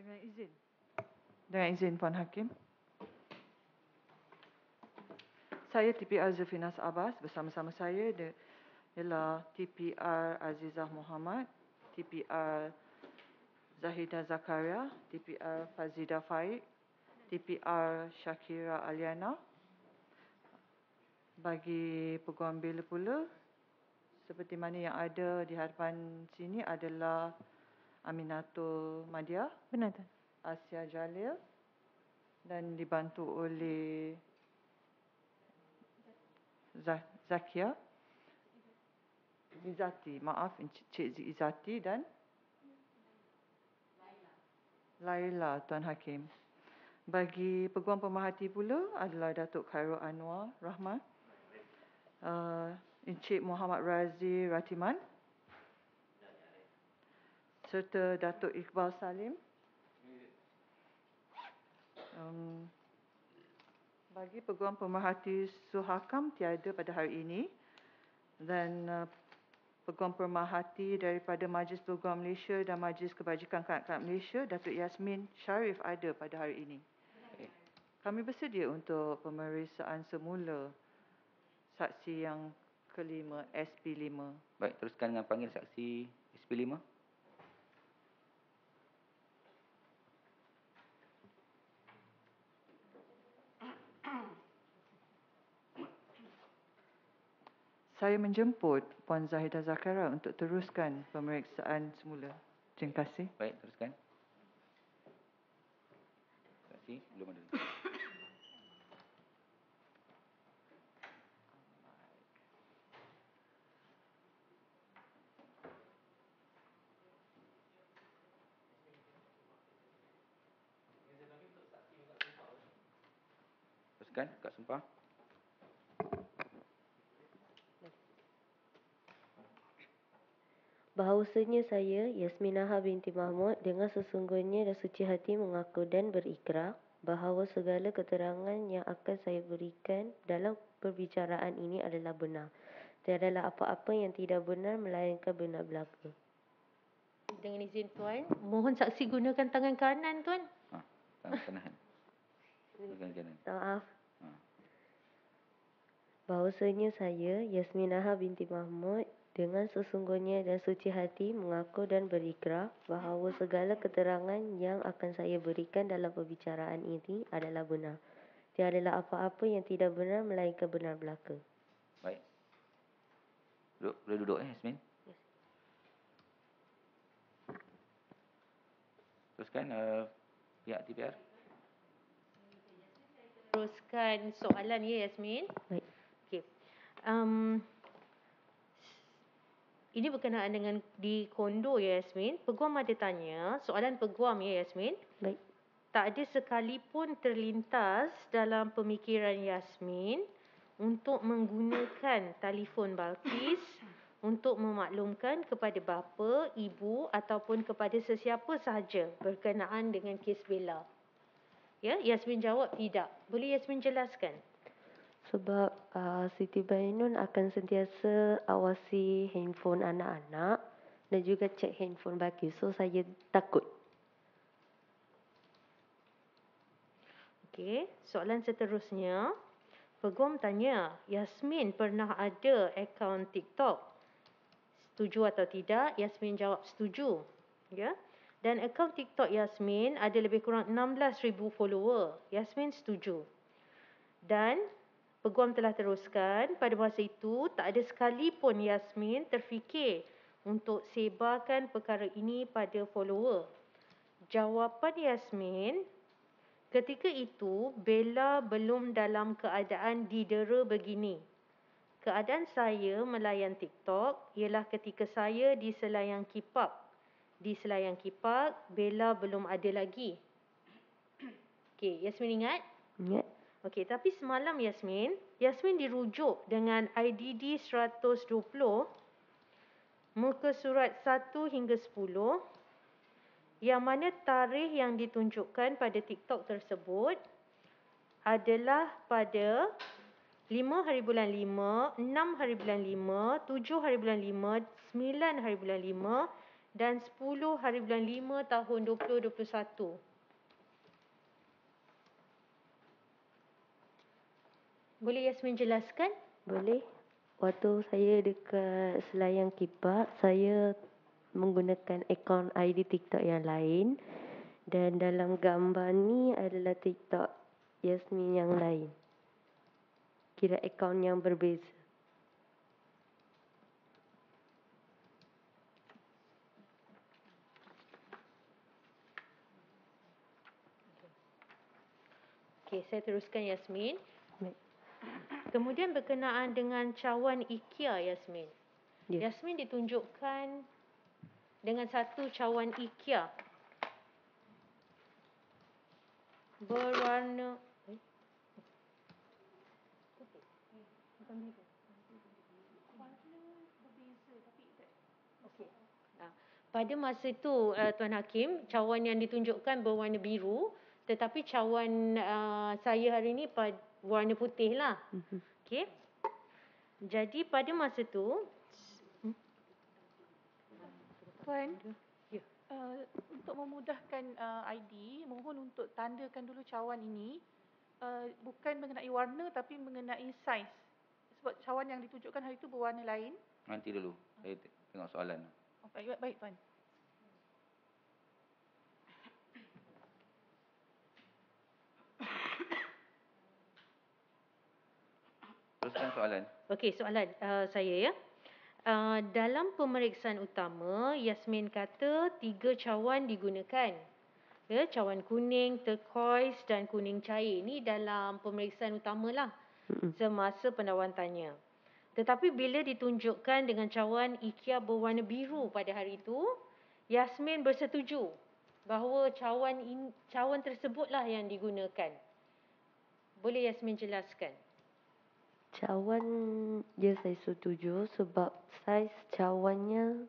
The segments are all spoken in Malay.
Dengan izin Puan Hakim. Saya TPR Zulfinas Abbas, bersama-sama saya ialah TPR Azizah Muhammad, TPR Zahidah Zakaria, TPR Fazida Faik, TPR Shakira Aliana. Bagi peguam bela pula, seperti mana yang ada di hadapan sini adalah Aminatul Madia, Benar, Tuan. Asia Jalil dan dibantu oleh Zakia Izzati, maaf Cik Izzati dan Laila, Tuan Hakim. Bagi peguam pemerhati pula adalah Datuk Khairul Anwar Rahman, Encik Muhammad Razi Ratiman, serta Datuk Iqbal Salim. Bagi peguam pemerhati Suhakam tiada pada hari ini, dan peguam pemerhati daripada Majlis Peguam Malaysia dan Majlis Kebajikan Kanak-kanak Malaysia, Datuk Yasmin Sharif ada pada hari ini. Kami bersedia untuk pemeriksaan semula saksi yang kelima, SP5. Baik, teruskan dengan panggil saksi SP5. Saya menjemput Puan Zahidah Zakaria untuk teruskan pemeriksaan semula. Terima kasih. Baik, teruskan. Saksi belum ada. Teruskan, Kak Sumpah. Bahawasanya saya, Yasminaha binti Mahmud, dengan sesungguhnya dan suci hati mengaku dan berikrar bahawa segala keterangan yang akan saya berikan dalam perbicaraan ini adalah benar. Tiadalah apa-apa yang tidak benar melainkan benar belaka. Dengan izin Tuan, mohon saksi gunakan tangan kanan, Tuan. Tangan kanan. Tangan kanan. Maaf. Bahawasanya saya, Yasminaha binti Mahmud, dengan sesungguhnya dan suci hati mengaku dan berikrar bahawa segala keterangan yang akan saya berikan dalam perbicaraan ini adalah benar. Tiadalah apa-apa yang tidak benar melainkan benar belaka. Baik. Boleh duduk Yasmin. Yes. Teruskan pihak TPR. Teruskan soalan ya, Yasmin. Baik. Okey. Ini berkenaan dengan di kondo ya, Yasmin. Peguam ada tanya, soalan peguam ya, Yasmin. Baik. Tak ada sekalipun terlintas dalam pemikiran Yasmin untuk menggunakan telefon Balqis untuk memaklumkan kepada bapa, ibu ataupun kepada sesiapa sahaja berkenaan dengan kes Bella. Ya, Yasmin jawab tidak. Boleh Yasmin jelaskan? Sebab Siti Bainun akan sentiasa awasi handphone anak-anak dan juga cek handphone Balqis. So, saya takut. Okey, soalan seterusnya. Peguam tanya, Yasmin pernah ada akaun TikTok? Setuju atau tidak? Yasmin jawab setuju. Ya. Dan akaun TikTok Yasmin ada lebih kurang 16,000 follower. Yasmin setuju. Dan peguam telah teruskan, pada masa itu tak ada sekalipun Yasmin terfikir untuk sebarkan perkara ini pada follower. Jawapan Yasmin, ketika itu Bella belum dalam keadaan didera begini. Keadaan saya melayan TikTok ialah ketika saya di Selayang Kipak. Di Selayang Kipak, Bella belum ada lagi. Okey, Yasmin ingat? Ingat. Okey, tapi semalam Yasmin dirujuk dengan IDD 120, muka surat 1 hingga 10, yang mana tarikh yang ditunjukkan pada TikTok tersebut adalah pada 5 hari bulan 5, 6 hari bulan 5, 7 hari bulan 5, 9 hari bulan 5 dan 10 hari bulan 5 tahun 2021. Boleh Yasmin jelaskan? Boleh. Waktu saya dekat Selayang Kipak, saya menggunakan akaun ID TikTok yang lain. Dan dalam gambar ni adalah TikTok Yasmin yang lain. Kira akaun yang berbeza. Okey, saya teruskan Yasmin. Baik. Kemudian berkenaan dengan cawan IKEA Yasmin. Ya. Yasmin ditunjukkan dengan satu cawan IKEA berwarna okey. Pada masa itu Tuan Hakim, cawan yang ditunjukkan berwarna biru, tetapi cawan saya hari ini warna putih lah. Okey. Jadi pada masa itu Puan, ya. untuk memudahkan ID, mohon untuk tandakan dulu cawan ini bukan mengenai warna tapi mengenai saiz. Sebab cawan yang ditunjukkan hari itu berwarna lain. Nanti dulu. Saya tengok soalan. Oh, baik, Puan. Teruskan soalan. Okey, soalan saya ya. Dalam pemeriksaan utama, Yasmin kata 3 cawan digunakan. Ya, cawan kuning, turquoise dan kuning cair. Ini dalam pemeriksaan utamalah semasa pendawan tanya. Tetapi bila ditunjukkan dengan cawan IKEA berwarna biru pada hari itu, Yasmin bersetuju bahawa cawan tersebutlah yang digunakan. Boleh Yasmin jelaskan? Cawan je saya setuju sebab saiz cawannya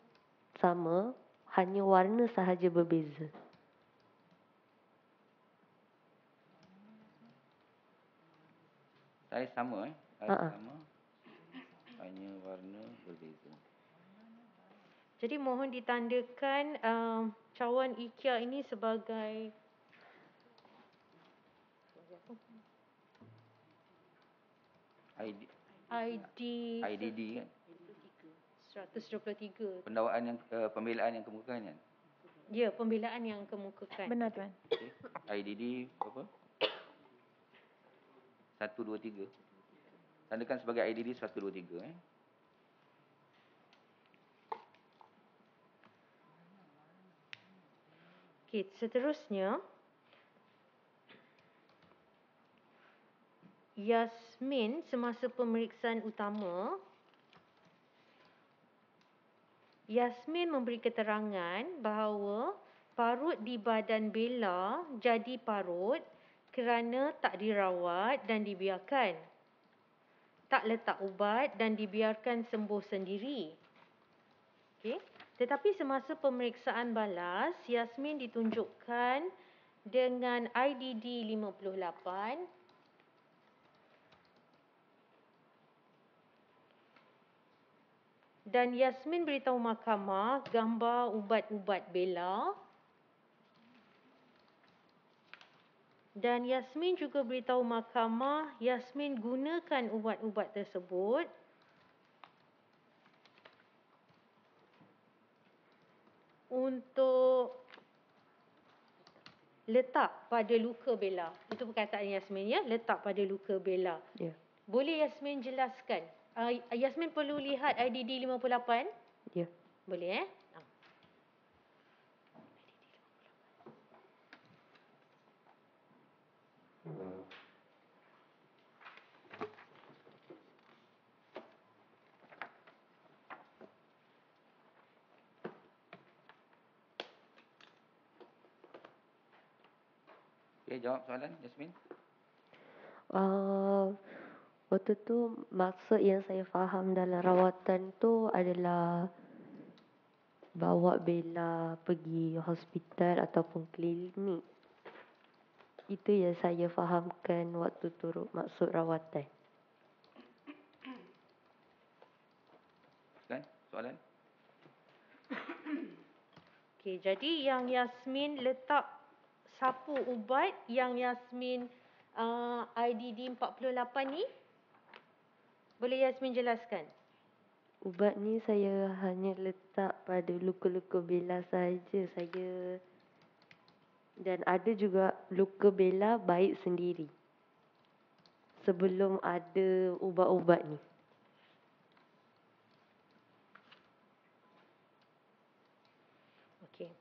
sama, hanya warna sahaja berbeza. Saiz sama Saiz sama. Hanya warna berbeza. Jadi mohon ditandakan cawan IKEA ini sebagai IDD kan. 123. Pendawaan yang pembelaan yang kemukakan kan. Ya, pembelaan yang kemukakan. Benar, Tuan. Okay. IDD apa? 123. Tandakan sebagai IDD 123 Okey, seterusnya Yasmin semasa pemeriksaan utama, Yasmin memberi keterangan bahawa parut di badan Bella jadi parut kerana tak dirawat dan dibiarkan. Tak letak ubat dan dibiarkan sembuh sendiri. Okey. Tetapi semasa pemeriksaan balas, Yasmin ditunjukkan dengan IDD 58 dan Yasmin beritahu mahkamah gambar ubat-ubat Bella. Dan Yasmin juga beritahu mahkamah Yasmin gunakan ubat-ubat tersebut untuk letak pada luka Bella. Itu perkataan Yasmin ya, letak pada luka Bella. Ya. Boleh Yasmin jelaskan? Yasmin perlu lihat IDD 58? Ya. Boleh Okay, jawab soalan Yasmin. Waktu tu maksud yang saya faham dalam rawatan tu adalah bawa Bella pergi hospital ataupun klinik. Itu yang saya fahamkan waktu turut maksud rawatan. Kan soalan? Okey, jadi yang Yasmin letak sapu ubat yang Yasmin IDD 48 ni, boleh Yasmin jelaskan? Ubat ni saya hanya letak pada luka-luka Bella saja. Dan ada juga luka Bella baik sendiri. Sebelum ada ubat-ubat ni. Okey.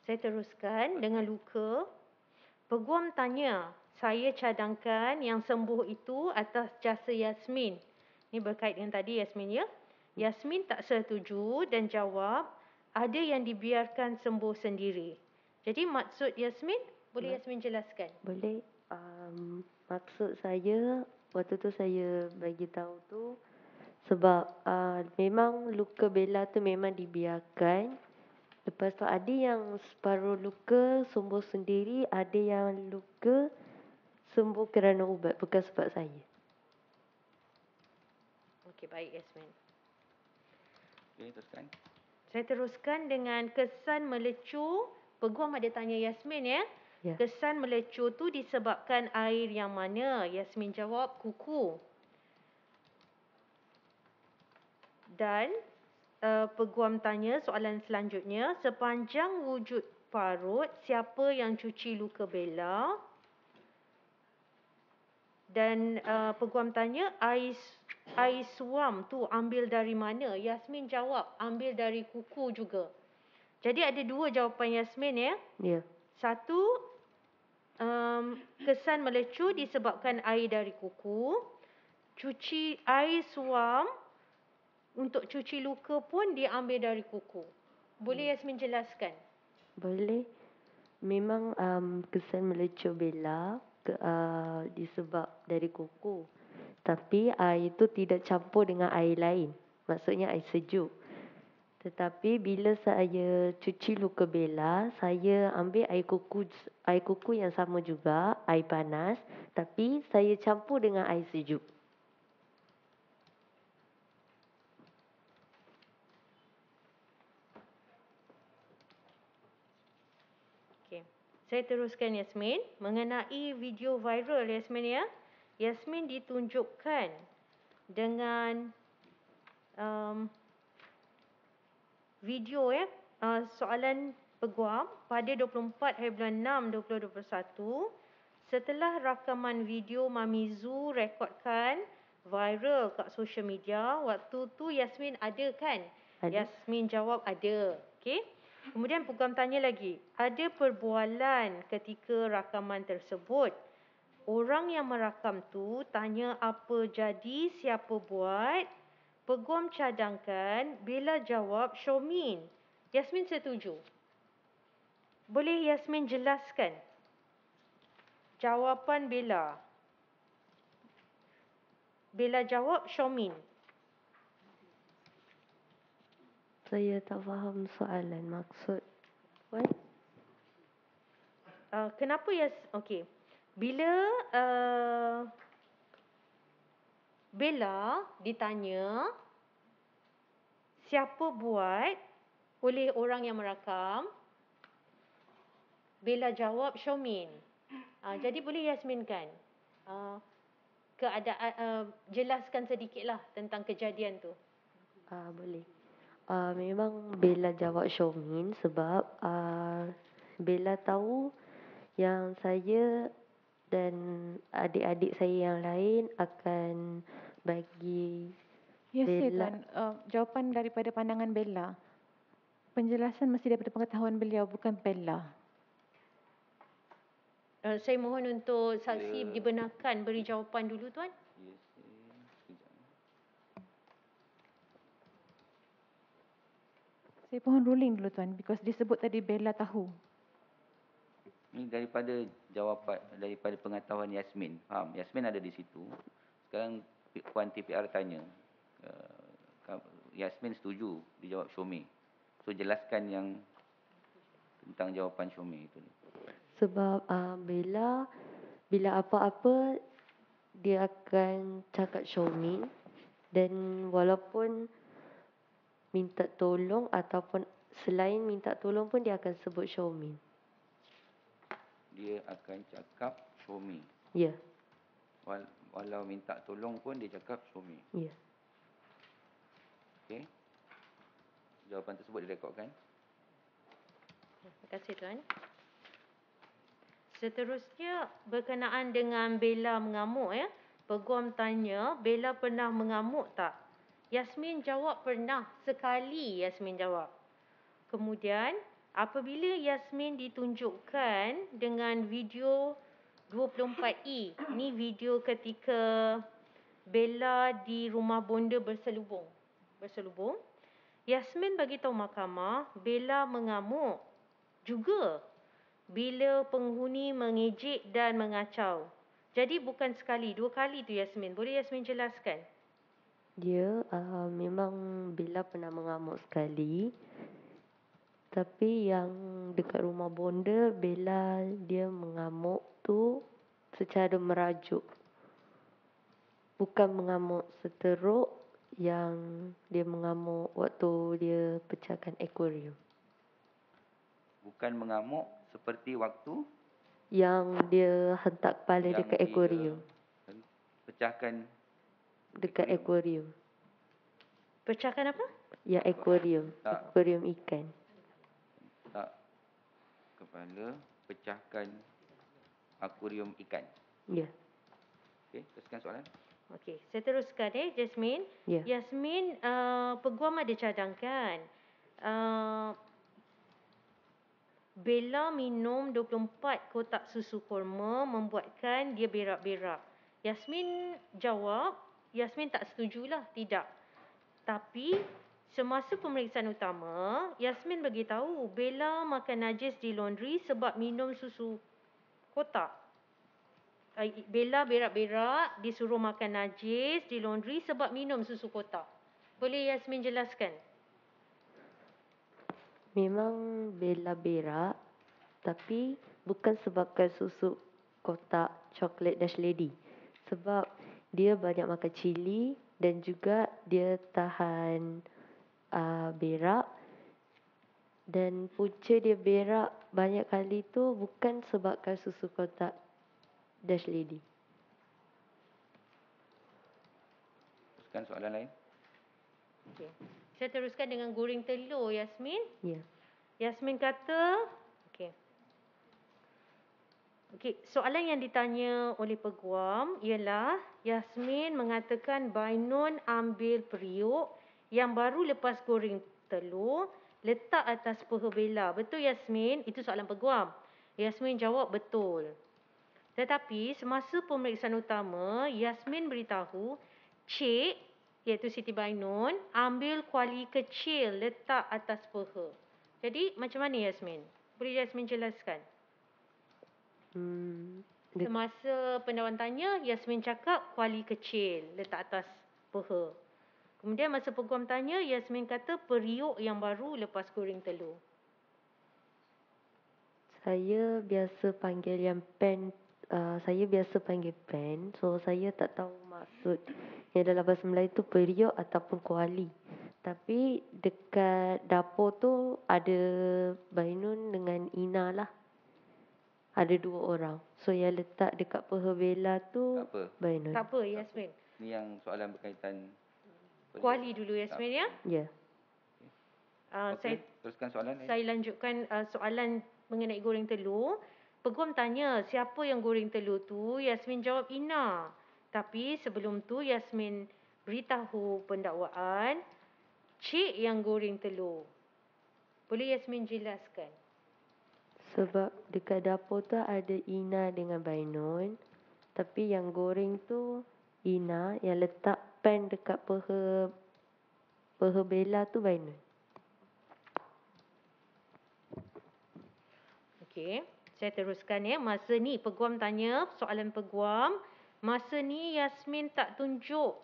Saya teruskan dengan luka. Peguam tanya, saya cadangkan yang sembuh itu atas jasa Yasmin. Ini berkait dengan tadi Yasmin ya. Yasmin tak setuju dan jawab, ada yang dibiarkan sembuh sendiri. Jadi maksud Yasmin, boleh Yasmin jelaskan? Boleh. Maksud saya, waktu tu saya bagi tahu tu sebab memang luka Bella tu memang dibiarkan. Lepas tu ada yang separuh luka sembuh sendiri, ada yang luka sembuh kerana ubat, bukan sebab saya. Okey, baik Yasmin. Okey, teruskan. Saya teruskan dengan kesan melecur. Peguam ada tanya Yasmin ya. Ya. Kesan melecur tu disebabkan air yang mana? Yasmin jawab kuku. Dan peguam tanya soalan selanjutnya, sepanjang wujud parut, siapa yang cuci luka Bella? Dan peguam tanya, air suam tu ambil dari mana? Yasmin jawab, ambil dari kuku juga. Jadi ada dua jawapan Yasmin ya. Ya. Satu, kesan melecur disebabkan air dari kuku. Cuci air suam untuk cuci luka pun diambil dari kuku. Boleh Yasmin jelaskan? Boleh. Memang kesan melecur Bella disebab dari kuku. Tapi air itu tidak campur dengan air lain. Maksudnya air sejuk. Tetapi bila saya cuci luka Bella, saya ambil air kuku yang sama juga, air panas. Tapi saya campur dengan air sejuk. Okey. Saya teruskan Yasmin. Mengenai video viral Yasmin ya. Yasmin ditunjukkan dengan video ya. Soalan peguam pada 24/6/2021. Setelah rakaman video Mami Zu rekodkan viral kat social media, waktu tu Yasmin ada kan? Ada. Yasmin jawab ada. Okey. Kemudian peguam tanya lagi, ada perbualan ketika rakaman tersebut. Orang yang merakam tu tanya apa jadi, siapa buat. Peguam cadangkan, Bella jawab Syomin. Yasmin setuju. Boleh Yasmin jelaskan jawapan Bella? Bella jawab Syomin. Saya tak faham soalan. Maksud what? Kenapa okey. Bila Bella ditanya siapa buat oleh orang yang merakam, Bella jawab Syomin. Jadi boleh Yasminkan keadaan, jelaskan sedikitlah tentang kejadian tu. Boleh. Memang Bella jawab Syomin sebab Bella tahu yang saya dan adik-adik saya yang lain akan bagi Ya, Bella. Tuan. Jawapan daripada pandangan Bella. Penjelasan mesti daripada pengetahuan beliau, bukan Bella. Saya mohon untuk saksi dibenarkan beri jawapan dulu Tuan. Yes, sekejap. Saya mohon ruling dulu Tuan, because disebut tadi Bella tahu. Ini daripada jawapan, daripada pengetahuan Yasmin. Faham? Yasmin ada di situ. Sekarang Puan TPR tanya. Yasmin setuju dijawab Syomi. So jelaskan yang tentang jawapan Syomi itu. Sebab Bella bila apa-apa dia akan cakap Syomin. Dan walaupun minta tolong ataupun Selain minta tolong pun dia akan sebut Syaumin. Dia akan cakap show me. Ya, Walau minta tolong pun dia cakap show me. ya. Okey. Jawapan tersebut direkodkan. Terima kasih Tuan. Seterusnya berkenaan dengan Bella mengamuk ya. Peguam tanya, Bella pernah mengamuk tak? Yasmin jawab pernah. Sekali Yasmin jawab. Kemudian apabila Yasmin ditunjukkan dengan video 24E. Ni video ketika Bella di rumah bonda berselubung. Yasmin bagi tahu mahkamah, Bella mengamuk juga bila penghuni mengejek dan mengacau. Jadi bukan sekali, 2 kali tu Yasmin. Boleh Yasmin jelaskan? Dia memang Bella pernah mengamuk sekali. Tapi yang dekat rumah bonda, Bella dia mengamuk tu secara merajuk. Bukan mengamuk seteruk yang dia mengamuk waktu dia pecahkan akuarium. Bukan mengamuk seperti waktu Yang dia hentak kepala yang dekat akuarium. pecahkan Dekat akuarium. Pecahkan apa? Ya, akuarium. Tak. Akuarium ikan. tak kepala pecahkan akuarium ikan. Ya, Okey, teruskan soalan. Okey, saya teruskan Jasmine. ya. Yasmin, peguam ada cadangkan. Bella minum 24 kotak susu kurma membuatkan dia berak-berak. Yasmin jawab, Yasmin tak setujulah, tidak. Tapi semasa pemeriksaan utama, Yasmin beritahu Bella makan najis di laundry sebab minum susu kotak. Bella berak-berak disuruh makan najis di laundry sebab minum susu kotak. Boleh Yasmin jelaskan? Memang Bella berak, tapi bukan sebabkan susu kotak coklat Dash Lady. Sebab dia banyak makan cili dan juga dia tahan berak. Dan punca dia berak banyak kali tu bukan sebabkan susu kotak Dash Lady. Teruskan soalan lain. Okey. Saya teruskan dengan goreng telur Yasmin. Ya. Yasmin kata, Okey, soalan yang ditanya oleh peguam ialah Yasmin mengatakan Bainun ambil periuk yang baru lepas goreng telur, letak atas peha Bella. Betul Yasmin? Itu soalan peguam. Yasmin jawab betul. Tetapi semasa pemeriksaan utama, Yasmin beritahu Cik, iaitu Siti Bainun, ambil kuali kecil letak atas peha. Jadi macam mana Yasmin? Boleh Yasmin jelaskan? Semasa pendawan tanya, Yasmin cakap kuali kecil letak atas peha. Kemudian masa peguam tanya, Yasmin kata periuk yang baru lepas goreng telur. Saya biasa panggil yang pen. Saya biasa panggil pen. So saya tak tahu maksud yang dalam bahasa Melayu tu periuk ataupun kuali. Tapi dekat dapur tu ada Bainun dengan Ina lah. Ada 2 orang. So yang letak dekat peha Bella tu Tak apa. Bainun. Tak apa Yasmin. Ni yang soalan berkaitan Kuali dulu Yasmin ya. Ya. Okey, teruskan soalan lain. Saya lanjutkan soalan mengenai goreng telur. Peguam tanya siapa yang goreng telur tu, Yasmin jawab Ina. Tapi sebelum tu Yasmin beritahu pendakwaan Cik yang goreng telur. Boleh Yasmin jelaskan? Sebab dekat dapur tu ada Ina dengan Bainun. Tapi yang goreng tu Ina, yang letak pan dekat peha Bella tu Bainun. Okey, saya teruskan ya. Masa ni peguam tanya, soalan peguam. Masa ni Yasmin tak tunjuk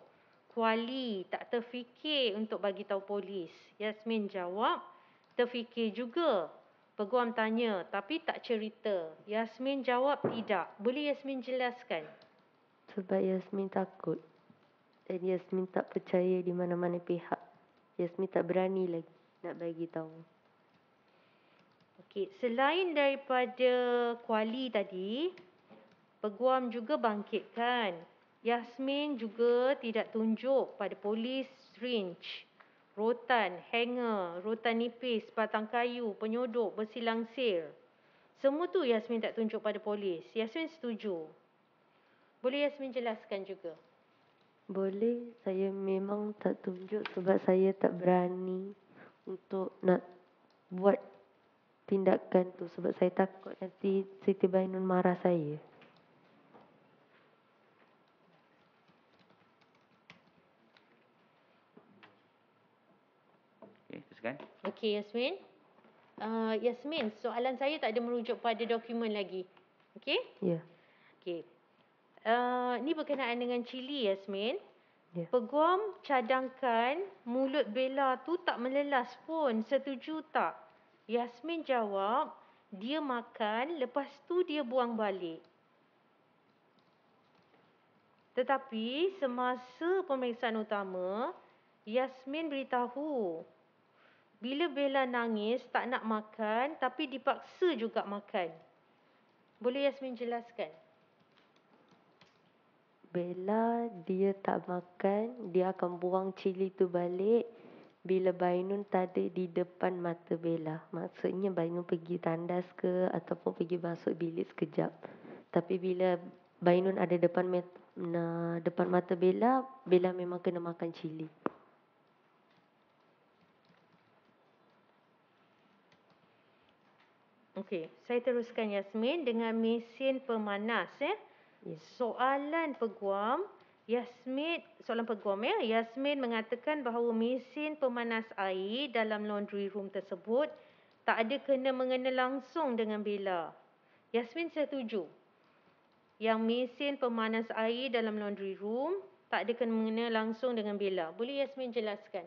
kuali, tak terfikir untuk bagi tahu polis. Yasmin jawab, terfikir juga. Peguam tanya, tapi tak cerita. Yasmin jawab tidak. Boleh Yasmin jelaskan? Sebab Yasmin takut. Dan Yasmin tak percaya di mana-mana pihak. Yasmin tak berani lagi nak bagi tahu. Okey, selain daripada Kuali tadi, Peguam juga bangkitkan. Yasmin juga tidak tunjuk pada polis syringe, rotan, hanger, rotan nipis, batang kayu, penyodok, besi langsir. Semua tu Yasmin tak tunjuk pada polis. Yasmin setuju. Boleh Yasmin jelaskan juga? Boleh, saya memang tak tunjuk sebab saya tak berani untuk nak buat tindakan tu sebab saya takut nanti Siti Bainun marah saya. Okey, teruskan. Okey Yasmin. Yasmin, soalan saya tak ada merujuk pada dokumen lagi. Okey? Ya, Okey. Ni berkenaan dengan Cili Yasmin. ya. Peguam cadangkan mulut Bella tu tak melelas pun. Setuju tak? Yasmin jawab, dia makan, lepas tu dia buang balik. Tetapi semasa pemeriksaan utama, Yasmin beritahu bila Bella nangis tak nak makan tapi dipaksa juga makan. Boleh Yasmin jelaskan? Bella dia tak makan, dia akan buang cili tu balik bila Bainun tak ada di depan mata Bella. Maksudnya Bainun pergi tandas ke ataupun pergi masuk bilik sekejap. Tapi bila Bainun ada depan mata Bella, Bella memang kena makan cili. Okey, saya teruskan Yasmin dengan mesin pemanas ya. Soalan peguam, Yasmin mengatakan bahawa mesin pemanas air dalam laundry room tersebut tak ada kena-mengena langsung dengan Bella. Yasmin setuju. Yang mesin pemanas air dalam laundry room tak ada kena-mengena langsung dengan Bella. Boleh Yasmin jelaskan?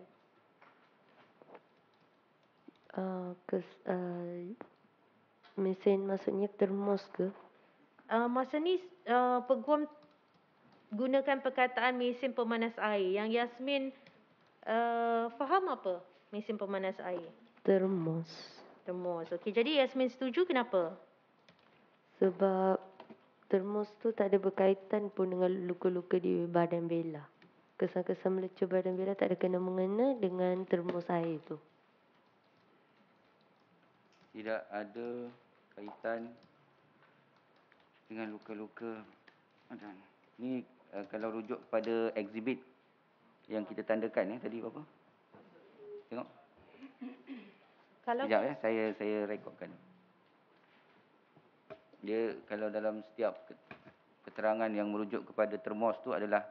Mesin maksudnya termos ke? Masa ni peguam gunakan perkataan mesin pemanas air. Yang Yasmin faham apa mesin pemanas air? Termos. Termos. Okey, jadi Yasmin setuju kenapa? Sebab termos tu tak ada berkaitan pun dengan luka-luka di badan Bella. Kesan-kesan melecur badan Bella tak ada kena-mengena dengan termos air tu. Tidak ada kaitan dengan luka-luka. Ni kalau rujuk pada exhibit yang kita tandakan tadi apa? Tengok. Kalau Sekejap saya rekodkan. Dia kalau dalam setiap keterangan yang merujuk kepada termos tu adalah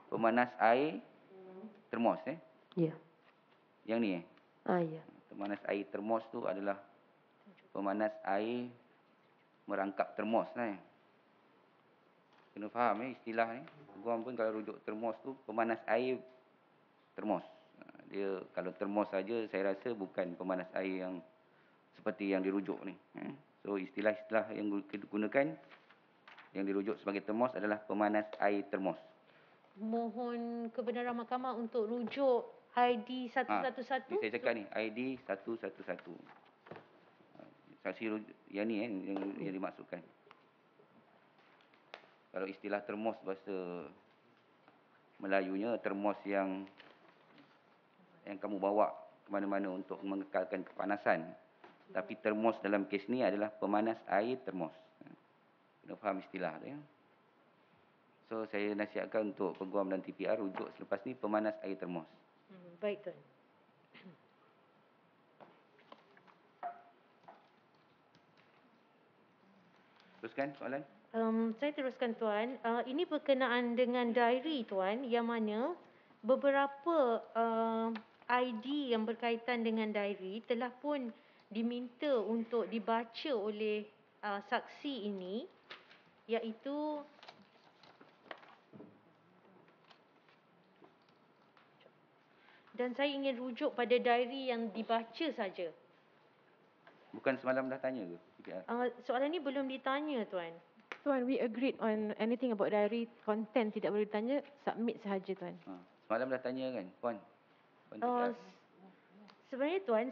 pemanas air termos Ya. Yang ni Ya. Pemanas air termos tu adalah pemanas air merangkap termos Kena faham istilah ni. Peguam pun kalau rujuk termos tu pemanas air termos. Dia kalau termos saja saya rasa bukan pemanas air yang seperti yang dirujuk ni. So istilah-istilah yang digunakan yang dirujuk sebagai termos adalah pemanas air termos. Mohon kebenaran mahkamah untuk rujuk ID 111. Ni saya cakap ni ID 111. Saksi rujuk yang ni yang dimaksudkan. Kalau istilah termos bahasa Melayunya termos yang kamu bawa ke mana-mana untuk mengekalkan kepanasan. Tapi termos dalam kes ni adalah pemanas air termos. Kena faham istilah tu So saya nasihatkan untuk peguam dan TPR rujuk selepas ni pemanas air termos. Baik Tuan. Teruskan soalan. Saya teruskan Tuan. Ini berkenaan dengan diary Tuan, yang mana beberapa ID yang berkaitan dengan diary telah pun diminta untuk dibaca oleh saksi ini, iaitu dan saya ingin rujuk pada diary yang dibaca saja. Bukan semalam dah tanya ke? Soalan ni belum ditanya Tuan. Tuan, we agreed on anything about diary content tidak boleh ditanya, submit sahaja Tuan. Semalam dah tanya kan, Puan? Sebenarnya Tuan,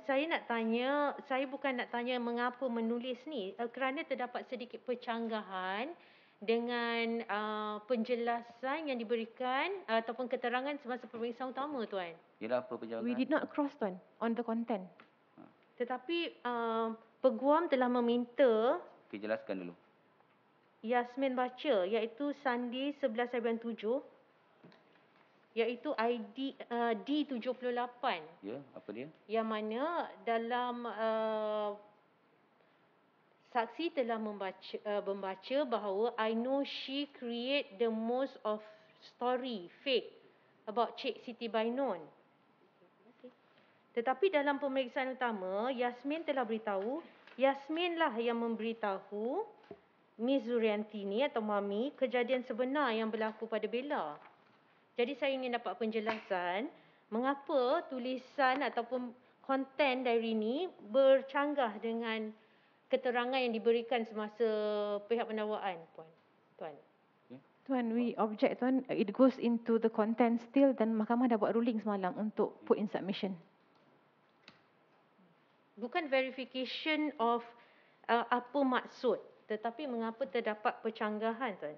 saya bukan nak tanya mengapa menulis ni, kerana terdapat sedikit percanggahan dengan penjelasan yang diberikan ataupun keterangan semasa pemeriksaan utama Tuan. Yalah, apa penjelasan? We did not cross, Tuan, on the content. Tetapi peguam telah meminta Okey, jelaskan dulu. Yasmin baca, iaitu Sandi 11/7, iaitu ID D78. Ya, apa dia? Yang mana dalam saksi telah membaca bahawa I know she create the most of story fake about Cik Siti Bainon. Tetapi dalam pemeriksaan utama, Yasmin telah beritahu, Yasmin lah yang memberitahu Miss Zurianti ni atau Mami kejadian sebenar yang berlaku pada Bella. Jadi saya ingin dapat penjelasan mengapa tulisan ataupun konten dari ini bercanggah dengan keterangan yang diberikan semasa pihak pendakwaan, Tuan. Tuan, we object, Tuan. It goes into the content still dan mahkamah dah buat ruling semalam untuk put in submission. Bukan verification of apa maksud, tetapi mengapa terdapat percanggahan, Tuan.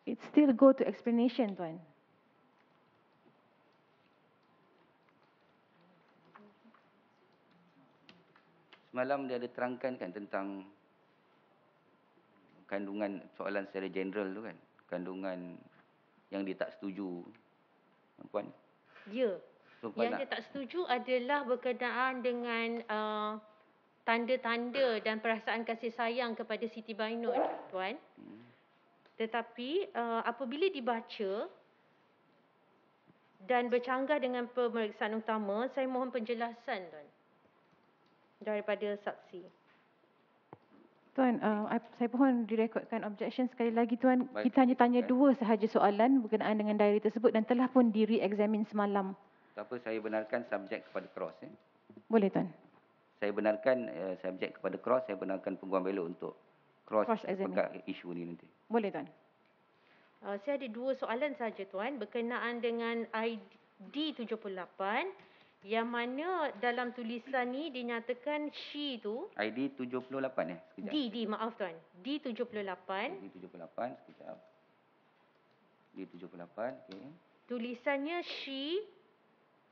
It still go to explanation, Tuan. Semalam dia ada terangkan kan tentang kandungan soalan secara general tu kan. Kandungan yang dia tak setuju. Puan? Ya. So, Puan Yang dia tak setuju adalah berkenaan dengan tanda-tanda dan perasaan kasih sayang kepada Siti Bainon, Tuan. Tetapi apabila dibaca dan bercanggah dengan pemeriksaan utama, saya mohon penjelasan, Tuan, daripada saksi. Tuan, saya mohon direkodkan objection sekali lagi, Tuan. Baik, Kita hanya tanya kan. 2 sahaja soalan berkenaan dengan diary tersebut dan telah pun di re-examine semalam. Tak apa, saya benarkan subjek kepada cross. Boleh, Tuan. Saya benarkan subjek kepada cross, saya benarkan peguam bela untuk cross Cross-examine. pekat isu ni nanti. Boleh, Tuan. Saya ada 2 soalan saja, Tuan, berkenaan dengan ID 78 yang mana dalam tulisan ni dinyatakan she tu ID 78 sekejap. maaf, Tuan. D78. ID 78, sekejap. D78, okey. Tulisannya she,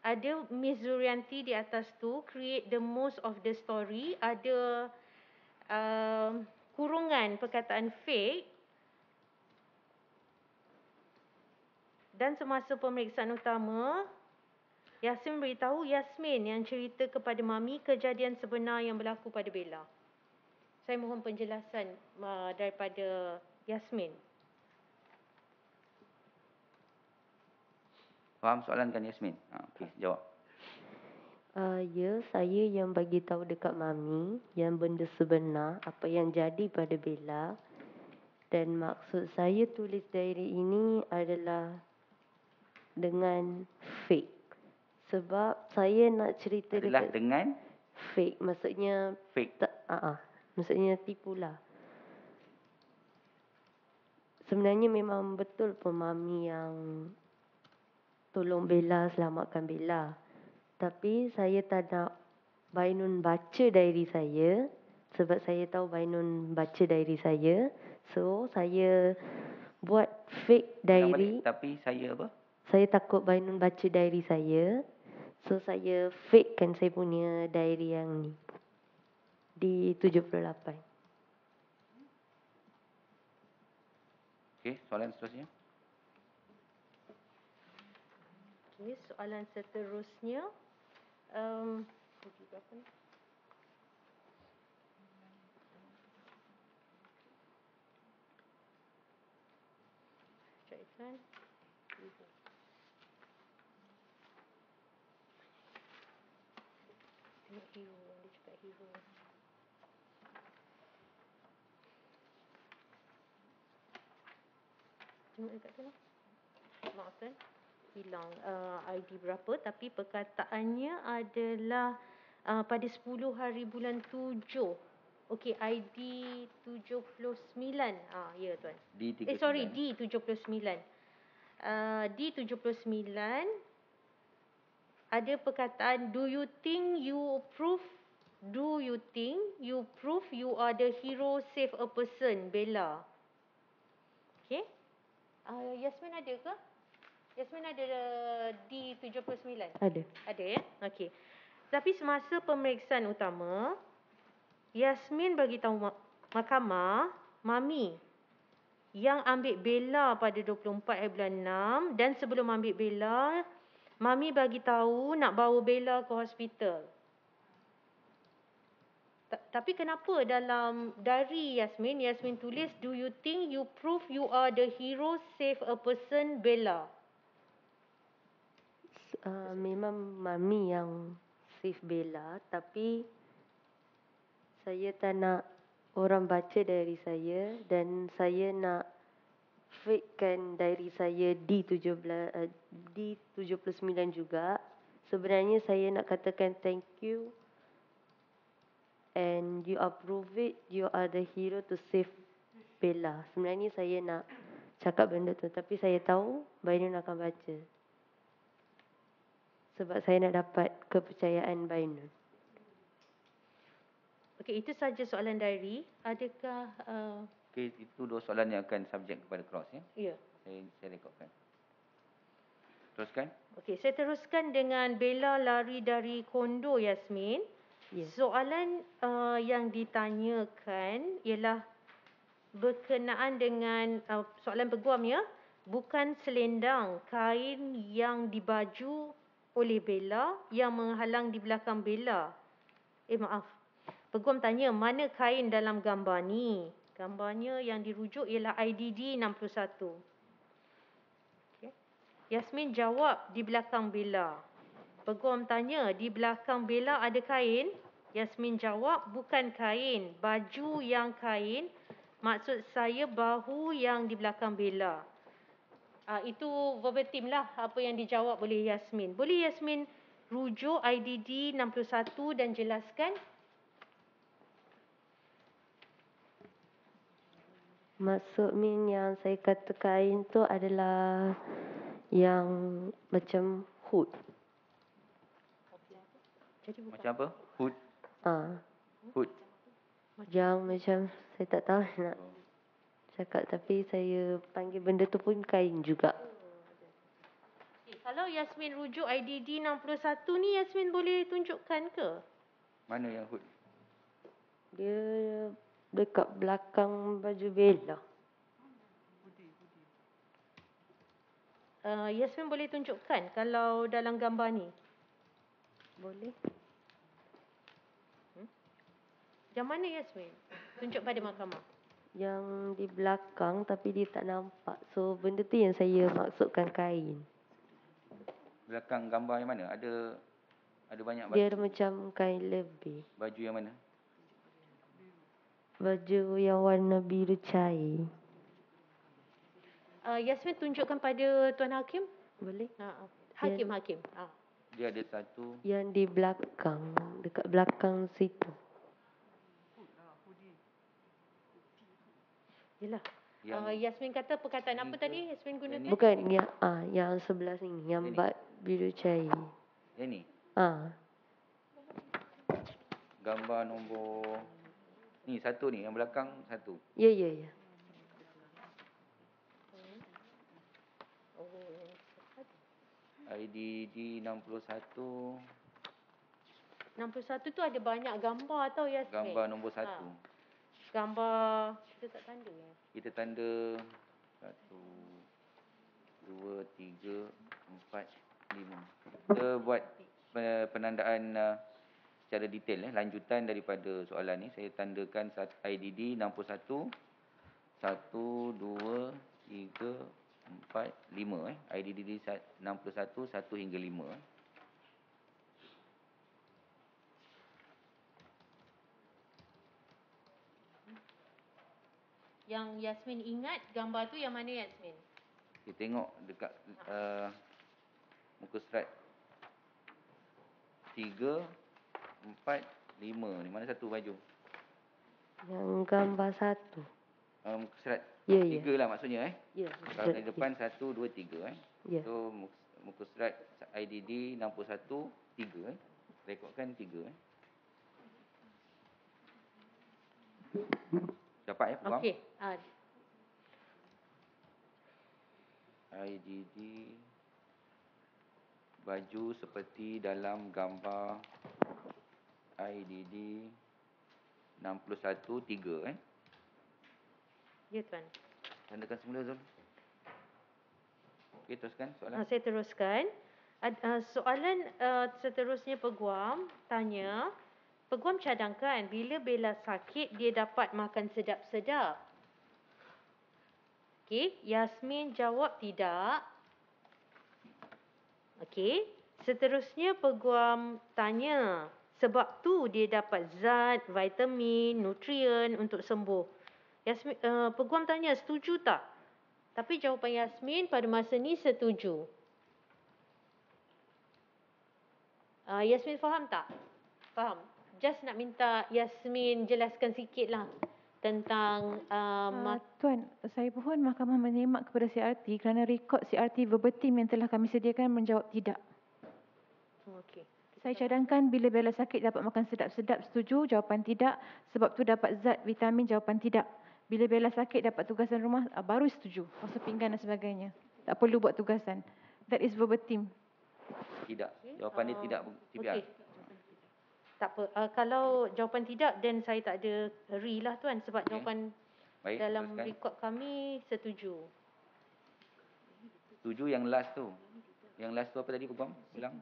ada Miss Zurianti di atas tu, create the most of the story, ada kurungan perkataan fake. Dan semasa pemeriksaan utama, Yasmin beritahu Yasmin yang cerita kepada Mami kejadian sebenar yang berlaku pada Bella. Saya mohon penjelasan daripada Yasmin. Faham soalan kan Yasmin? Okey, jawab. Ya, saya yang bagi tahu dekat Mami yang benda sebenar apa yang jadi pada Bella, dan maksud saya tulis diary ini adalah dengan fake. Sebab saya nak cerita Adalah dengan fake, maksudnya fake. maksudnya tipulah. Sebenarnya memang betul pun Mami yang tolong Bella, selamatkan Bella. Tapi saya tak nak Bainun baca diary saya sebab saya tahu Bainun baca diary saya. So saya buat fake diary. Tapi saya apa? Saya takut Bainun baca diary saya. So saya fakekan saya punya diary yang ni. Di 78. Okey, soalan seterusnya. Okey, soalan seterusnya. Berapa ni? Sekejap, tengok hero, dia cakap hero. Tengok dekat tu lah. Maaf, Tuan. Hilang ID berapa, tapi perkataannya adalah pada 10 hari bulan 7. Okey, ID 79. Ya, Tuan. D39. D79. D79 ada perkataan do you think you prove you are the hero save a person, Bella. Okay. Yasmin ada ke? Yasmin ada D79? Ada. Ada ya? Okey. Tapi semasa pemeriksaan utama, Yasmin bagi tahu mahkamah, Mami yang ambil Bella pada 24 bulan 6 dan sebelum ambil Bella, Mami bagi tahu nak bawa Bella ke hospital. Tapi kenapa dalam diary Yasmin tulis do you think you prove you are the hero save a person, Bella? Memang Mami yang save Bella, tapi saya tak nak orang baca diary saya dan saya nak fakekan diary saya D79 juga. Sebenarnya saya nak katakan thank you and you approve it, you are the hero to save Bella. Sebenarnya saya nak cakap benda tu, tapi saya tahu Bainun akan baca. Sebab saya nak dapat kepercayaan Bainun. Okey, itu saja soalan diary. Adakah Okey, itu 2 soalan yang akan subjek kepada cross ya. ya. Saya rekodkan. Teruskan. Okey, saya teruskan dengan Bella lari dari kondo, Yasmin. Ya. Soalan yang ditanyakan ialah berkenaan dengan soalan peguam ya. Bukan selendang kain yang dibaju oleh Bella yang menghalang di belakang Bella. Maaf. Peguam tanya mana kain dalam gambar ni? Gambarnya yang dirujuk ialah IDD 61. Okay. Yasmin jawab di belakang Bella. Peguam tanya di belakang Bella ada kain? Yasmin jawab bukan kain, baju yang kain. Maksud saya bahu yang di belakang Bella. Itu verbatim lah apa yang dijawab oleh Yasmin. Boleh Yasmin rujuk IDD 61 dan jelaskan? Maksud Min yang saya kata kain tu adalah yang macam hood. Jadi bukan. Macam apa? Hood. Hood. Yang macam saya tak tahu nak cakap, tapi saya panggil benda tu pun kain juga. Kalau Yasmin rujuk IDD 61 ni, Yasmin boleh tunjukkan ke? Mana yang hood? Dia dekat belakang baju Bella. Yasmin boleh tunjukkan kalau dalam gambar ni? Boleh? Yang mana Yasmin? Tunjuk pada mahkamah. Yang di belakang tapi dia tak nampak. So benda tu yang saya maksudkan kain. Belakang gambar yang mana? Ada banyak baju. Dia ada macam kain lebih. Baju yang mana? Baju yang warna biru cair. Yasmin tunjukkan pada Tuan Hakim. Boleh? Hakim. Dia ada satu. Yang di belakang. Dekat belakang situ. Yelah. Yasmin kata perkataan apa tadi Yasmin gunakan? Bukan yang sebelah sini. Yang bak biru cair. Yang ni? Gambar nombor. Ni satu ni. Yang belakang satu. Ya. IDD 61. 61 tu ada banyak gambar tau Yasmin. Gambar nombor 1. Gambar kita tak tanda ya. Kita tanda 1, 2, 3, 4, 5. Kita buat penandaan secara detail lanjutan daripada soalan ni. Saya tandakan IDD 61 1, 2, 3, 4, 5 IDD 61 1 hingga 5 Yang Yasmin ingat gambar tu yang mana Yasmin? Kita tengok dekat muka surat 3, 4, 5 ni. Mana satu baju? Yang gambar satu. Muka surat Ya. 3 lah maksudnya Ya. Kalau di depan 1, 2, 3 Ya. So muka surat IDD 61 3 rekodkan 3 Dapat ya Peguam? Okey. IDD baju seperti dalam gambar IDD 61 3 Ya tuan. Tandakan semula Zul. Okey, teruskan soalan. Saya teruskan. Soalan seterusnya Peguam tanya, Peguam cadangkan bila Bella sakit dia dapat makan sedap-sedap. Okey, Yasmin jawab tidak. Okey, seterusnya Peguam tanya, sebab tu dia dapat zat, vitamin, nutrien untuk sembuh. Yasmin, Peguam tanya, setuju tak? Tapi jawapan Yasmin pada masa ni setuju. Yasmin faham tak? Faham. Just nak minta Yasmin jelaskan sikit lah tentang Tuan, saya mohon mahkamah menyemak kepada CRT kerana rekod CRT verbatim yang telah kami sediakan menjawab tidak. Okey. Saya cadangkan bila Bella sakit dapat makan sedap-sedap, setuju, jawapan tidak. Sebab tu dapat zat, vitamin, jawapan tidak. Bila Bella sakit dapat tugasan rumah, baru setuju. Basuh pinggan dan sebagainya. Tak perlu buat tugasan. That is verbatim. Tidak. Jawapan dia tidak TPR. Okey. Tak apa. Kalau jawapan tidak, then saya tak ada re lah tuan. Sebab jawapan Baik, dalam teruskan. rekod kami setuju. Setuju yang last tu. Yang last tu apa tadi Peguam? Ulang.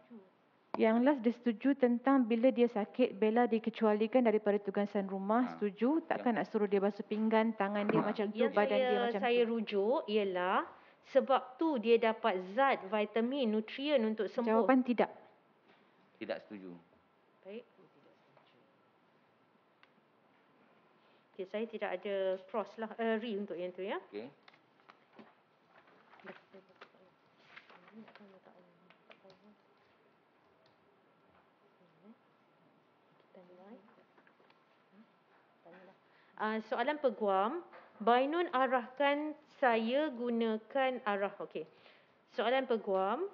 Yang last dia setuju tentang bila dia sakit, Bella dikecualikan daripada tugasan rumah. Setuju. Takkan nak suruh dia basuh pinggan, tangan dia macam tu, badan dia macam Saya tu. rujuk ialah sebab tu dia dapat zat, vitamin, nutrien untuk sembuh. Jawapan tidak. Tidak setuju. Baik. Okay, saya tidak ada cross lah, re untuk yang tu ya. Okey. Soalan Peguam, Bainun arahkan saya gunakan arah. Okey. Soalan Peguam,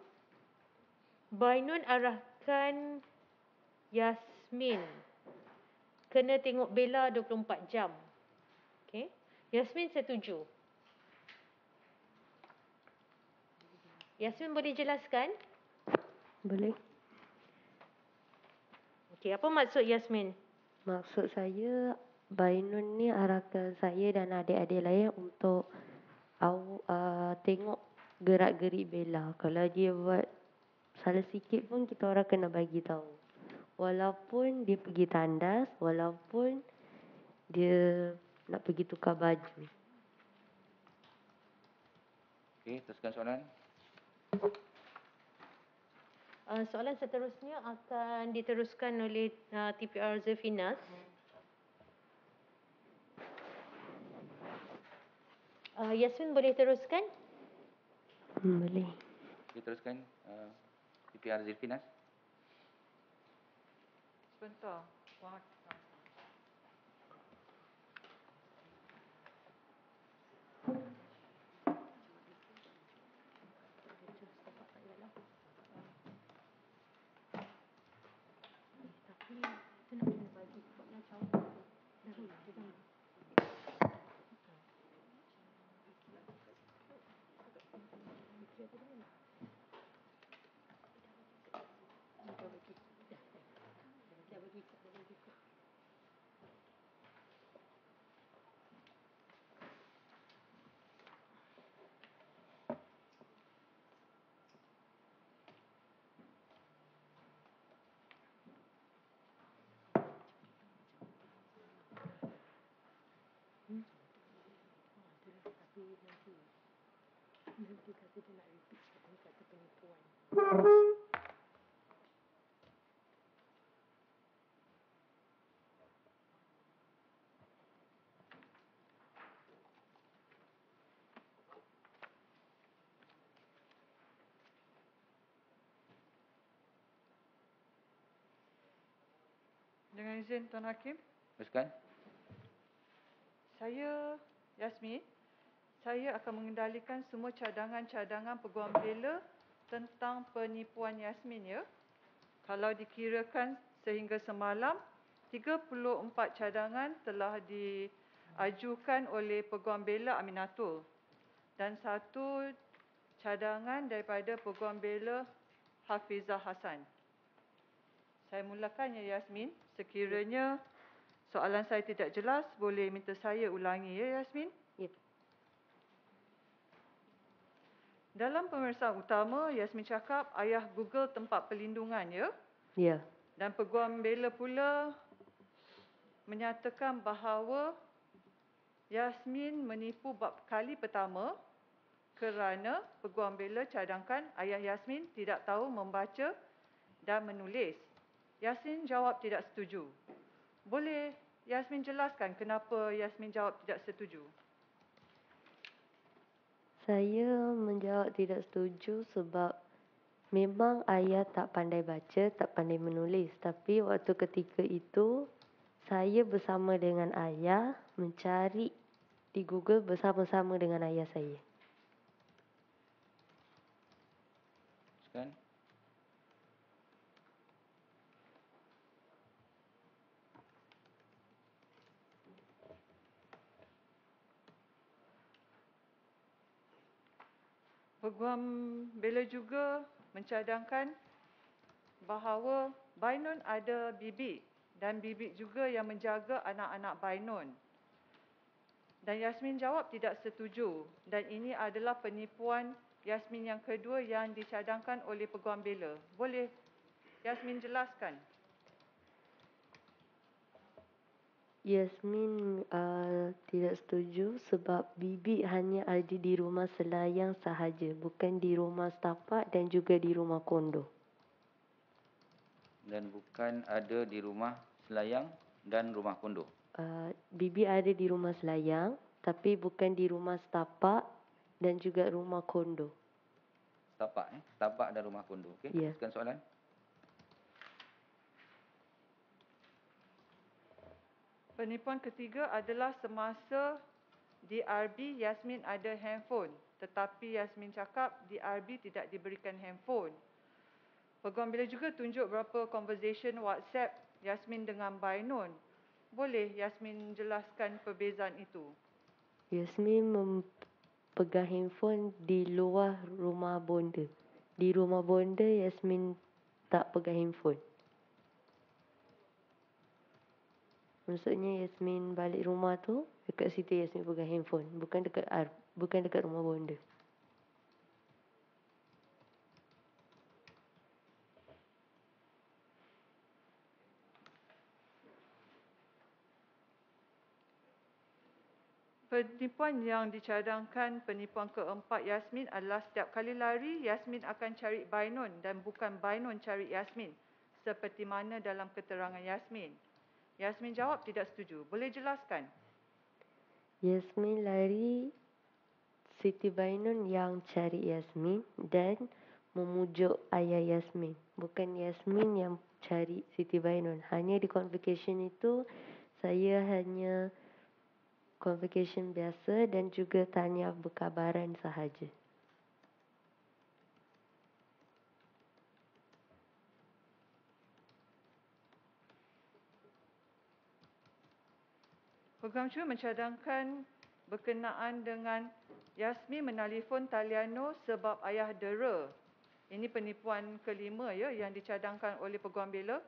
Bainun arahkan Yasmin kena tengok Bella 24 jam. Okey. Yasmin setuju. Yasmin boleh jelaskan? Boleh. Okey, apa maksud Yasmin? Maksud saya, Bainun ni arahkan saya dan adik-adik lain untuk tengok gerak-gerik Bella. Kalau dia buat salah sikit pun kita orang kena bagi tahu. Walaupun dia pergi tandas, walaupun dia nak pergi tukar baju. Okey, teruskan soalan. Soalan seterusnya akan diteruskan oleh TPR Zefinas. Yasmin boleh teruskan? Boleh. Okey, teruskan. TPR Zilfinas. Sebentar. Dengan izin Tuan Hakim, Teruskan. saya Yasmin, saya akan mengendalikan semua cadangan-cadangan Peguam Bella tentang penipuan Yasmin ya. Kalau dikirakan sehingga semalam, 34 cadangan telah diajukan oleh Peguam Bela Aminatul dan 1 cadangan daripada Peguam Bela Hafizah Hassan. Saya mulakan ya Yasmin. Sekiranya soalan saya tidak jelas, boleh minta saya ulangi ya Yasmin. Ya. Dalam pemeriksaan utama, Yasmin cakap ayah Google tempat perlindungan ya. Ya. Dan Peguam Bela pula menyatakan bahawa Yasmin menipu bab kali pertama kerana Peguam Bela cadangkan ayah Yasmin tidak tahu membaca dan menulis. Yasmin jawab tidak setuju. Boleh Yasmin jelaskan kenapa Yasmin jawab tidak setuju? Saya menjawab tidak setuju sebab memang ayah tak pandai baca, tak pandai menulis. Tapi waktu ketika itu, saya bersama dengan ayah mencari di Google bersama-sama dengan ayah saya. Kan? Peguam Bela juga mencadangkan bahawa Bainun ada bibik dan bibik juga yang menjaga anak-anak Bainun. Dan Yasmin jawab tidak setuju dan ini adalah penipuan Yasmin yang kedua yang dicadangkan oleh Peguam Bela. Boleh Yasmin jelaskan? Yasmin tidak setuju sebab bibik hanya ada di rumah selayang sahaja, bukan di rumah setapak dan juga di rumah kondo. Dan bukan ada di rumah selayang dan rumah kondo. Bibik ada di rumah selayang tapi bukan di rumah setapak dan juga rumah kondo. Setapak, setapak dan rumah kondo. Okey, Ya. teruskan soalan. Penipuan ketiga adalah semasa di RB Yasmin ada handphone, tetapi Yasmin cakap di RB tidak diberikan handphone. Peguam Bela juga tunjuk beberapa conversation WhatsApp Yasmin dengan Bainun. Boleh Yasmin jelaskan perbezaan itu? Yasmin pegang handphone di luar rumah bonda. Di rumah bonda Yasmin tak pegang handphone. Maksudnya Yasmin balik rumah tu, dekat situ Yasmin pegang handphone, bukan dekat rumah bonda. Penipuan yang dicadangkan penipuan keempat Yasmin adalah setiap kali lari, Yasmin akan cari Bainun dan bukan Bainun cari Yasmin. Seperti mana dalam keterangan Yasmin. Yasmin jawab tidak setuju. Boleh jelaskan? Yasmin lari, Siti Bainun yang cari Yasmin dan memujuk ayah Yasmin. Bukan Yasmin yang cari Siti Bainun. Hanya di convocation itu, saya hanya convocation biasa dan juga tanya berkabaran sahaja. Peguam juga mencadangkan berkenaan dengan Yasmin menelefon Taliano sebab ayah dera. Ini penipuan kelima ya yang dicadangkan oleh Peguam Bela.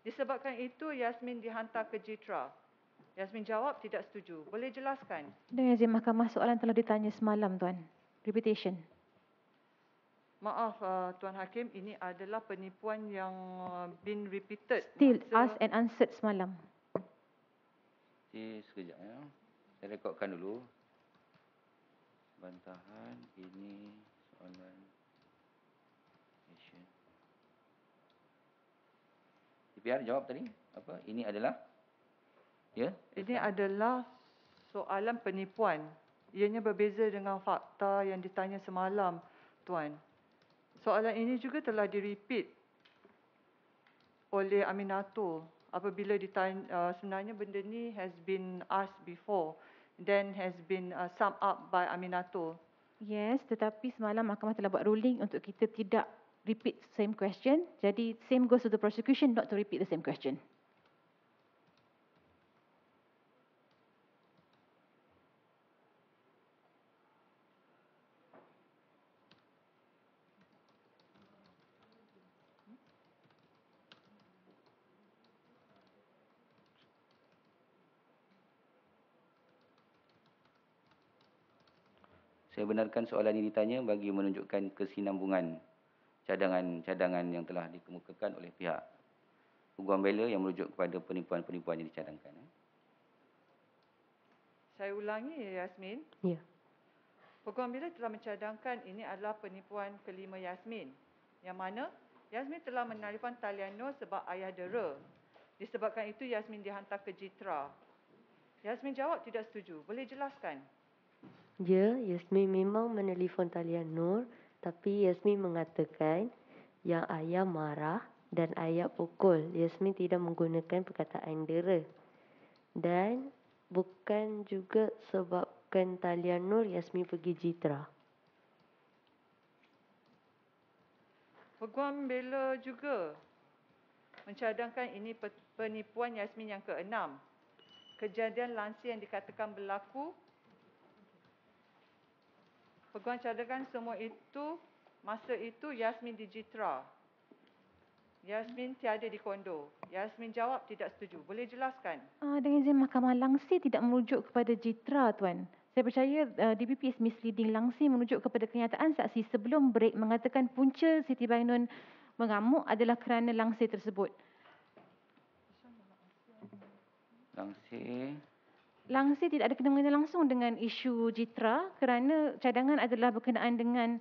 Disebabkan itu Yasmin dihantar ke Jitra. Yasmin jawab tidak setuju. Boleh jelaskan? Dan Yazim Mahkamah soalan telah ditanya semalam Tuan. Repetition. Maaf Tuan Hakim, ini adalah penipuan yang been repeated. Still asked and answered semalam. Okey, sekejap ya. Saya rekodkan dulu. Bantahan ini soalan question. CPR jawab tadi apa? Ini adalah Ini adalah soalan penipuan. Ianya berbeza dengan fakta yang ditanya semalam, Tuan. Soalan ini juga telah di-repeat oleh Aminatul apabila ditanya, sebenarnya benda ni has been asked before, then has been summed up by Aminatul. Yes, tetapi semalam mahkamah telah buat ruling untuk kita tidak repeat same question. Jadi same goes to the prosecution not to repeat the same question. Saya benarkan soalan ini ditanya bagi menunjukkan kesinambungan cadangan-cadangan yang telah dikemukakan oleh pihak peguam bela yang merujuk kepada penipuan-penipuan yang dicadangkan. Saya ulangi, Yasmin. Ya. Peguam bela telah mencadangkan ini adalah penipuan kelima Yasmin. Yang mana Yasmin telah menelefon talian Nur sebab ayah dera. Disebabkan itu Yasmin dihantar ke Jitra. Yasmin jawab tidak setuju. Boleh jelaskan? Ya, Yasmin memang menelefon talian Nur, tapi Yasmin mengatakan yang ayah marah dan ayah pukul. Yasmin tidak menggunakan perkataan dera. Dan bukan juga sebabkan talian Nur, Yasmin pergi Jitra. Peguam bela juga mencadangkan ini penipuan Yasmin yang ke-6. Kejadian langsir yang dikatakan berlaku. Peguam cadangkan semua itu, masa itu Yasmin di Jitra. Yasmin tiada di kondo. Yasmin jawab tidak setuju. Boleh jelaskan? Dengan izin mahkamah, langsir tidak merujuk kepada Jitra, Tuan. Saya percaya DPP is misleading. Langsir merujuk kepada kenyataan saksi sebelum break mengatakan punca Siti Bainun mengamuk adalah kerana langsir tersebut. Langsir tidak ada kena-mengena langsung dengan isu Jitra kerana cadangan adalah berkenaan dengan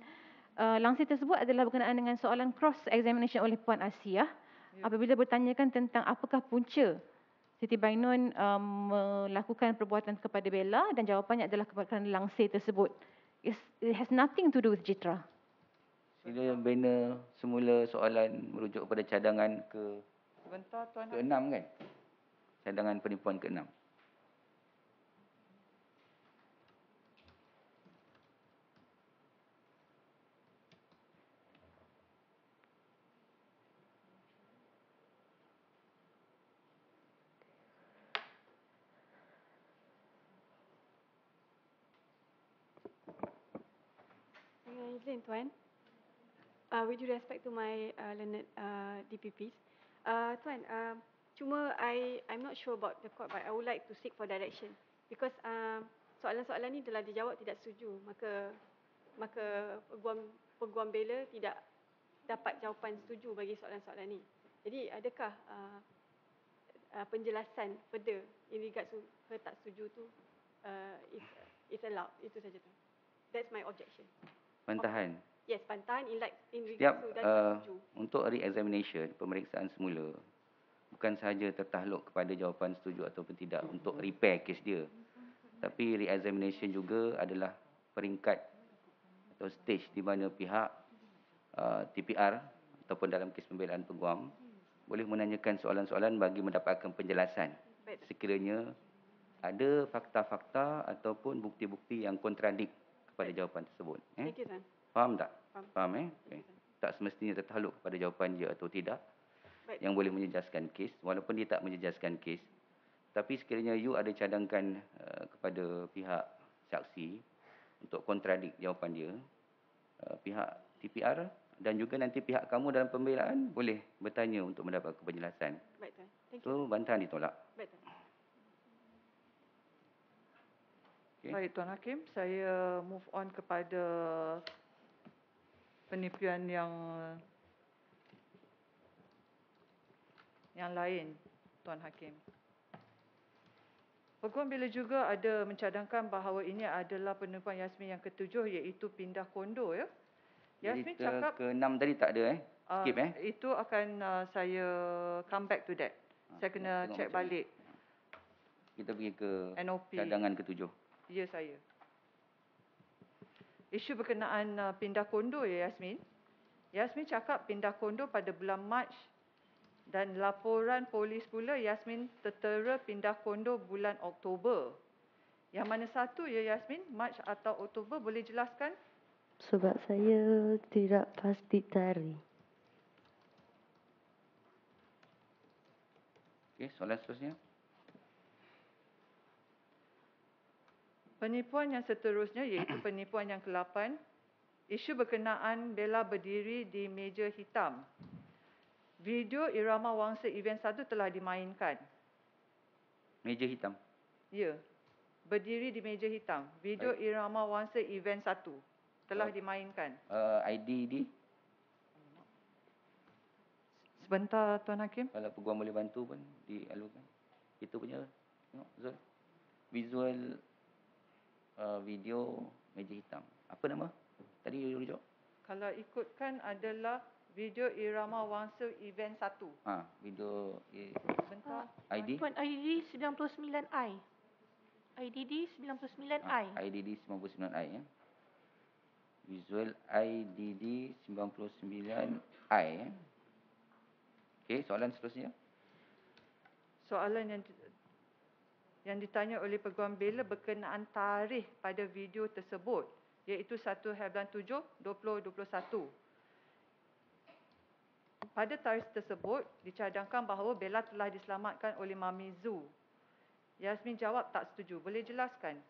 langsir tersebut adalah berkenaan dengan soalan cross examination oleh Puan Asiyah apabila bertanyakan tentang apakah punca Siti Bainun melakukan perbuatan kepada Bella dan jawapannya adalah kerana langsir tersebut. It has nothing to do with Jitra. Sila bina semula soalan merujuk kepada cadangan Sebentar, Tuan. ke-6 kan? Cadangan penipuan ke-6. Dengan izin Tuan, with due respect to my learned DPPs, Tuan, cuma I'm not sure about the court, but I would like to seek for direction because soalan-soalan ni telah dijawab tidak setuju, maka peguam bela tidak dapat jawapan setuju bagi soalan-soalan ni. Jadi adakah penjelasan further in regards to her tak setuju tu is allowed? Itu saja tu. That's my objection. Bantahan. Yes, bantahan in Setiap regards to dan tak setuju. untuk re-examination, pemeriksaan semula, bukan sahaja tertakluk kepada jawapan setuju ataupun tidak untuk repair kes dia. Tapi re-examination juga adalah peringkat atau stage di mana pihak TPR ataupun dalam kes pembelaan peguam boleh menanyakan soalan-soalan bagi mendapatkan penjelasan sekiranya ada fakta-fakta ataupun bukti-bukti yang kontradik kepada jawapan tersebut. Thank you, Tuan. Faham tak? Faham. Okay. Tak semestinya tertakluk kepada jawapan dia atau tidak. Baik. Yang boleh menjejaskan kes walaupun dia tak menjejaskan kes. Tapi sekiranya you ada cadangkan kepada pihak saksi untuk kontradik jawapan dia, pihak TPR dan juga nanti pihak kamu dalam pembelaan boleh bertanya untuk mendapat penjelasan. Baik, Tuan. Thank you. So bantahan ditolak. Baik, Tuan. Okay. Baik, Tuan Hakim. Saya move on kepada penipuan yang lain, Tuan Hakim. Peguam bela juga ada mencadangkan bahawa ini adalah penipuan Yasmin yang ke-7 iaitu pindah kondo, ya. Yasmin Jadi cakap ke-6 tadi tak ada skip itu akan saya come back to that. Saya kena tengok check macam balik kita pergi ke NOP. cadangan ke-7. Ya, saya. Isu berkenaan pindah kondo, ya, Yasmin. Yasmin cakap pindah kondo pada bulan Mac dan laporan polis pula Yasmin tertera pindah kondo bulan Oktober. Yang mana satu, ya, Yasmin? Mac atau Oktober, boleh jelaskan? Sebab saya tidak pasti tarikh. Okey, soalan seterusnya. Penipuan yang seterusnya iaitu penipuan yang ke-8. Isu berkenaan Bella berdiri di meja hitam. Video irama wangsa event 1 telah dimainkan. Meja hitam. Ya. Berdiri di meja hitam. Video irama wangsa event 1 telah dimainkan. IDD, Sebentar Tuan Hakim. kalau peguam boleh bantu pun dialukan. Itu punya, tengok Zul. Visual video meja hitam. Apa nama? Tadi rujuk. Kalau ikutkan adalah video irama wangsa event 1. Video Sebentar. ID. Tuan IDD 99I. IDD 99I. IDD 99I ya. Visual IDD 99I ya. Okey, soalan seterusnya. Soalan yang ditanya oleh Peguam Bella berkenaan tarikh pada video tersebut iaitu 1/7/2021. Pada tarikh tersebut dicadangkan bahawa Bella telah diselamatkan oleh Mami Zu. Yasmin jawab tak setuju. Boleh jelaskan?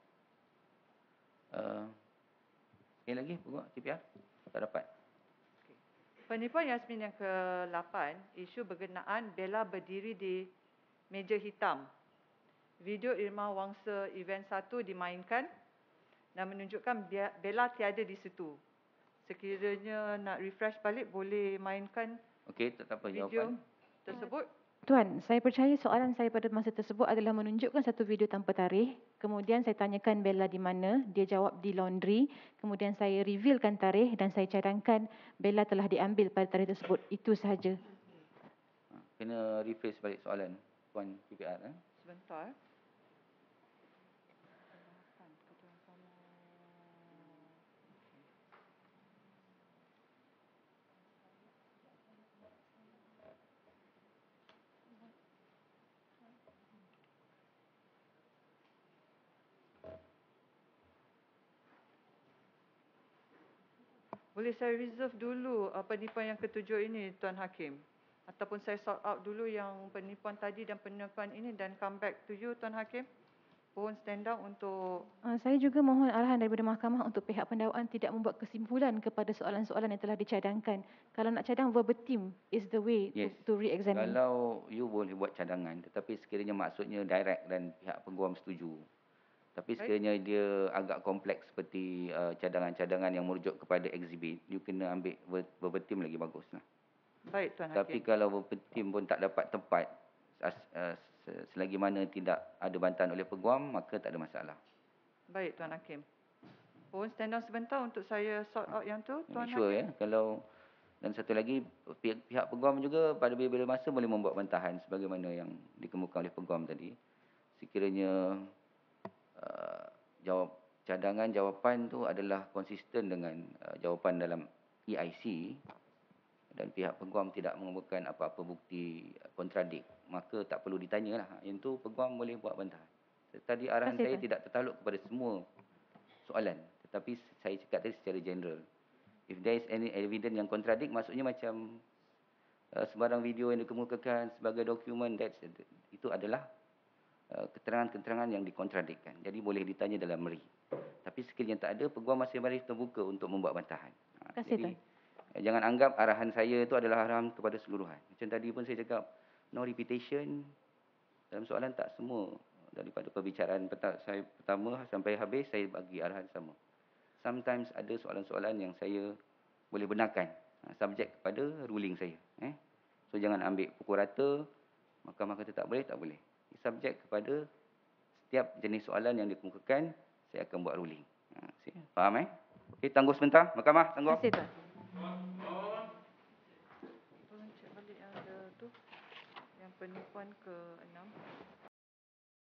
Sekali lagi peguam TPR. Tak dapat. Penipuan Yasmin yang ke-8, isu berkenaan Bella berdiri di meja hitam. Video Irma Wangsa event 1 dimainkan dan menunjukkan Bella tiada di situ. Sekiranya nak refresh balik, boleh mainkan Okey, tak apa video jawapan. tersebut. Tuan, saya percaya soalan saya pada masa tersebut adalah menunjukkan satu video tanpa tarikh. Kemudian saya tanyakan Bella di mana, dia jawab di laundry. Kemudian saya revealkan tarikh dan saya cadangkan Bella telah diambil pada tarikh tersebut. Itu sahaja. Kena rephrase balik soalan Puan PPR. Sebentar. Boleh saya reserve dulu penipuan yang ke-7 ini, Tuan Hakim? Ataupun saya sort out dulu yang penipuan tadi dan penipuan ini dan come back to you, Tuan Hakim? Mohon stand down untuk... Saya juga mohon arahan daripada mahkamah untuk pihak pendakwaan tidak membuat kesimpulan kepada soalan-soalan yang telah dicadangkan. Kalau nak cadang verbatim is the way to re-examine. Kalau you boleh buat cadangan, tetapi sekiranya maksudnya direct dan pihak peguam setuju. Tapi sekiranya dia agak kompleks seperti cadangan-cadangan yang merujuk kepada exhibit, you kena ambil verbatim lagi baguslah. Baik, Tuan Tapi Hakim. kalau verbatim pun tak dapat tepat, selagi mana tidak ada bantahan oleh peguam, maka tak ada masalah. Baik, Tuan Hakim. Mohon stand down sebentar untuk saya sort out yang tu, Tuan Sure Hakim. ya. Kalau dan satu lagi pihak peguam juga pada bila-bila masa boleh membuat bantahan sebagaimana yang dikemukakan oleh peguam tadi. Sekiranya jawapan tu adalah konsisten dengan jawapan dalam EIC dan pihak peguam tidak mengemukakan apa-apa bukti kontradik, maka tak perlu ditanyalah. Yang tu peguam boleh buat bantahan. Tadi arahan saya tidak tertakluk kepada semua soalan, tetapi saya cakap tadi secara general. If there is any evidence yang kontradik, maksudnya macam sebarang video yang dikemukakan sebagai dokumen, itu adalah keterangan-keterangan yang dikontradikkan. Jadi boleh ditanya dalam meri. Tapi sekiranya tak ada, peguam masih terbuka untuk membuat bantahan. Jadi jangan anggap arahan saya itu adalah arahan kepada seluruhan. Macam tadi pun saya cakap, no repetition dalam soalan tak semua. Daripada perbicaraan saya pertama sampai habis, saya bagi arahan sama. Sometimes ada soalan-soalan yang saya boleh benarkan, subjek kepada ruling saya. So jangan ambil pukul rata, mahkamah kata tak boleh, tak boleh. Subjek kepada setiap jenis soalan yang dikemukakan, saya akan buat ruling. Faham Okey, tangguh sebentar. Mahkamah, tangguh. Terima kasih, Tuan. Tolong cek balik yang ada tu. Yang penipuan ke-6.